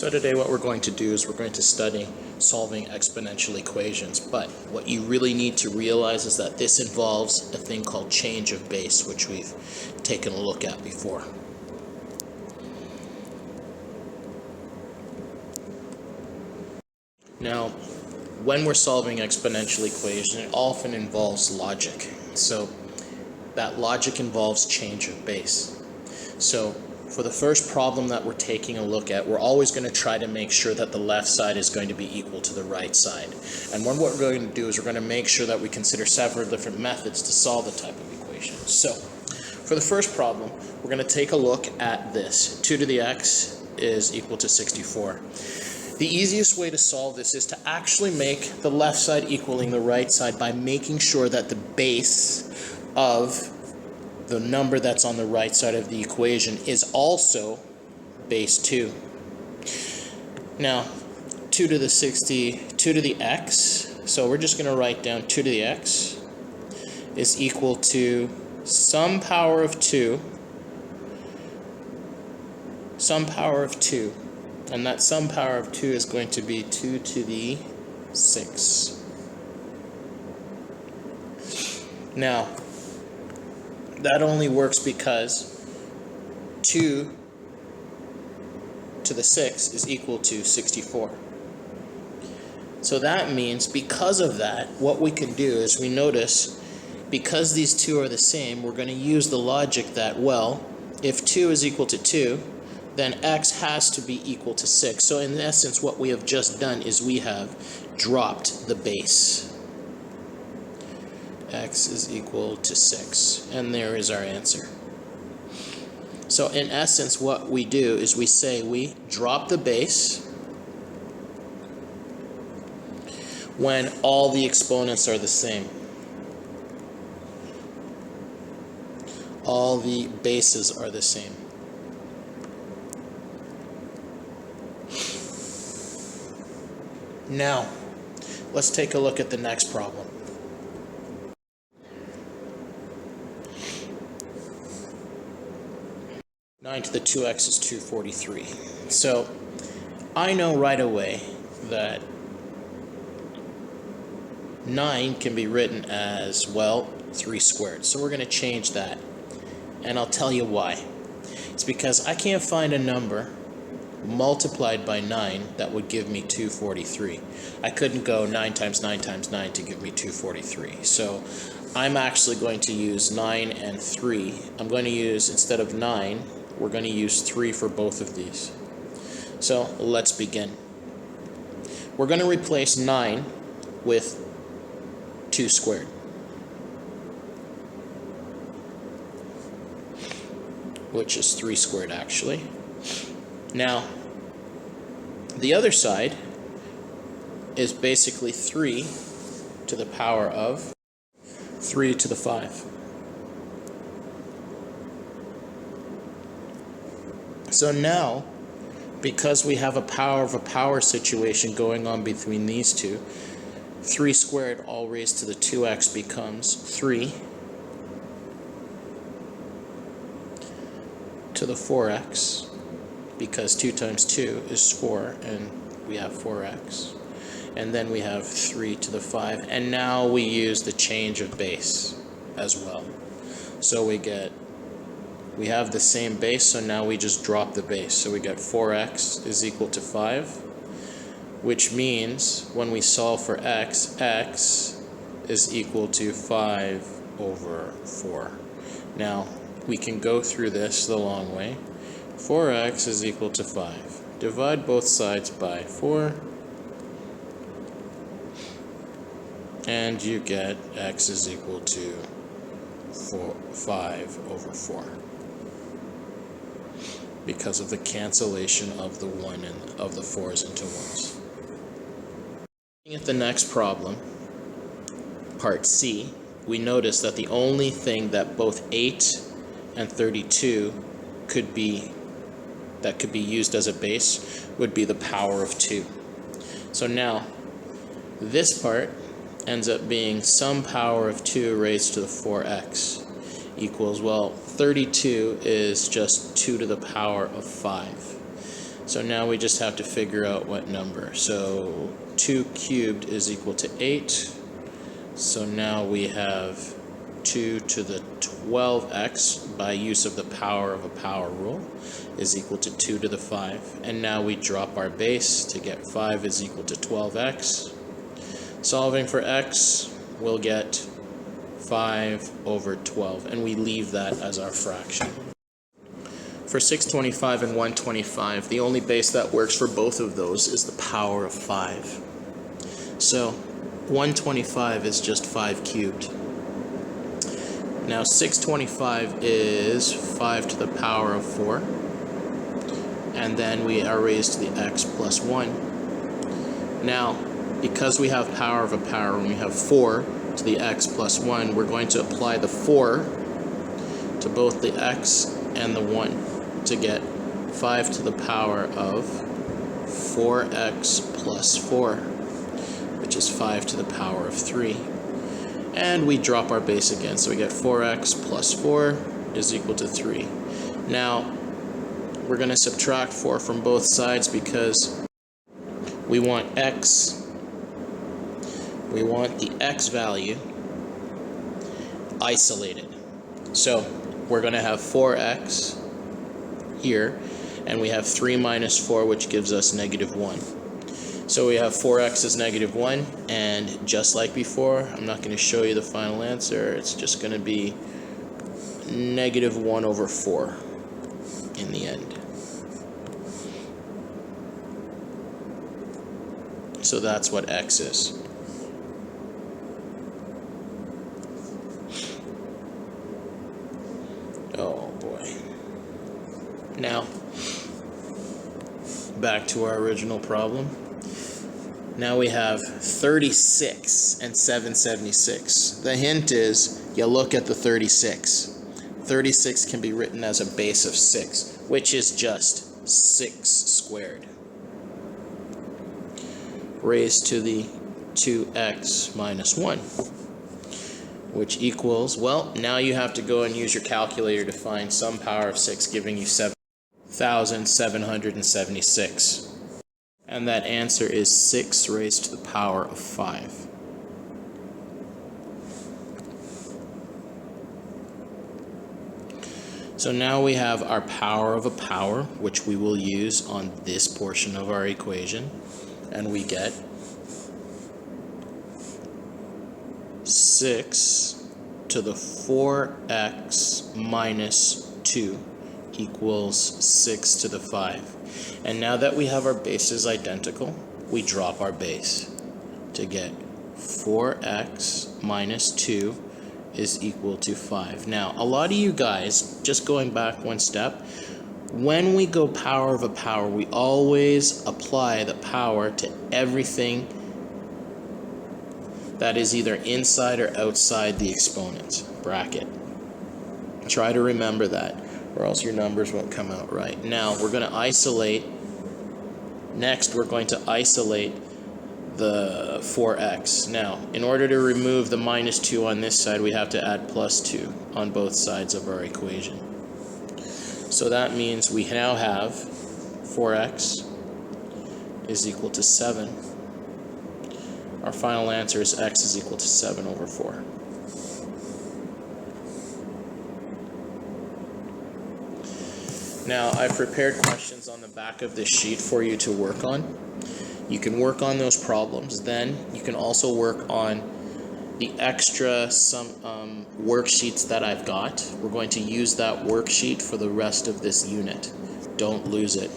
So today what we're going to do is we're going to study solving exponential equations, but what you really need to realize is that this involves a thing called change of base, which we've taken a look at before. Now, when we're solving exponential equations, it often involves logic. So that logic involves change of base. So for the first problem that we're taking a look at, we're always going to try to make sure that the left side is going to be equal to the right side. And what we're going to do is we're going to make sure that we consider several different methods to solve the type of equation. So for the first problem, we're going to take a look at this. 2 to the x is equal to 64. The easiest way to solve this is to actually make the left side equaling the right side by making sure that the base of the number that's on the right side of the equation is also base 2. Now, 2 to the x, so we're just going to write down 2 to the x is equal to some power of 2, and that some power of 2 is going to be 2 to the 6. Now, that only works because 2 to the 6 is equal to 64. So that means because of that, what we can do is we notice because these two are the same, we're going to use the logic that, well, if 2 is equal to 2, then x has to be equal to 6. So in essence, what we have just done is we have dropped the base. X is equal to 6, and there is our answer. So in essence, what we do is we say we drop the base when all the exponents are the same. All the bases are the same. Now, let's take a look at the next problem. Nine to the 2x is 243. So I know right away that 9 can be written as, well, 3 squared. So we're going to change that, and I'll tell you why. It's because I can't find a number multiplied by 9 that would give me 243. I couldn't go 9 times 9 times 9 to give me 243. So I'm actually going to use 9 and 3. I'm going to use, instead of 9, we're going to use 3 for both of these. So let's begin. We're going to replace 9 with 2 squared. Which is 3 squared actually. Now, the other side is basically 3 to the power of 3 to the 5. So now, because we have a power situation going on between these two, 3 squared all raised to the 2x becomes 3 to the 4x, because 2 times 2 is 4, and we have 4x. And then we have 3 to the 5, and now we use the change of base as well. So we have the same base, so now we just drop the base. So we get 4x is equal to 5, which means when we solve for x, x is equal to 5 over 4. Now, we can go through this the long way. 4x is equal to 5. Divide both sides by 4, and you get x is equal to 5 over 4. Because of the cancellation of the 1 and of the 4's into 1's. Looking at the next problem, part C, we notice that the only thing that both 8 and 32 could be used as a base would be the power of 2. So now, this part ends up being some power of 2 raised to the 4x equals, well, 32 is just 2 to the power of 5. So now we just have to figure out what number. So 2 cubed is equal to 8. So now we have 2 to the 12x by use of the power of a power rule is equal to 2 to the 5. And now we drop our base to get 5 is equal to 12x. Solving for x, we'll get 5 over 12, and we leave that as our fraction. For 625 and 125, the only base that works for both of those is the power of 5. So 125 is just 5 cubed. Now 625 is 5 to the power of 4, and then we are raised to the x plus 1. Now, because we have power of a power, when we have 4 to the x plus 1, we're going to apply the 4 to both the x and the 1 to get 5 to the power of 4x plus 4, which is 5 to the power of 3. And we drop our base again, so we get 4x plus 4 is equal to 3. Now, we're going to subtract 4 from both sides because we want the x value isolated. So we're going to have 4x here, and we have 3 minus 4, which gives us negative 1. So we have 4x is negative 1, and just like before, I'm not going to show you the final answer. It's just going to be negative 1 over 4 in the end. So that's what x is. Oh boy. Now, back to our original problem. Now we have 36 and 776. The hint is you look at the 36. 36 can be written as a base of 6, which is just 6 squared, raised to the 2x minus 1, which equals, well, now you have to go and use your calculator to find some power of 6, giving you 7,776. And that answer is 6 raised to the power of 5. So now we have our power of a power, which we will use on this portion of our equation. And we get 6 to the 4x minus 2 equals 6 to the 5. And now that we have our bases identical, we drop our base to get 4x minus 2 is equal to 5. Now, a lot of you guys, just going back one step, when we go power of a power, we always apply the power to everything that is either inside or outside the exponent bracket. Try to remember that, or else your numbers won't come out right. Now, we're going to isolate. Next, we're going to isolate the 4x. Now, in order to remove the minus 2 on this side, we have to add plus 2 on both sides of our equation. So that means we now have 4x is equal to 7. Our final answer is x is equal to 7 over 4. Now, I've prepared questions on the back of this sheet for you to work on. You can work on those problems. Then you can also work on the extra worksheets that I've got. We're going to use that worksheet for the rest of this unit. Don't lose it.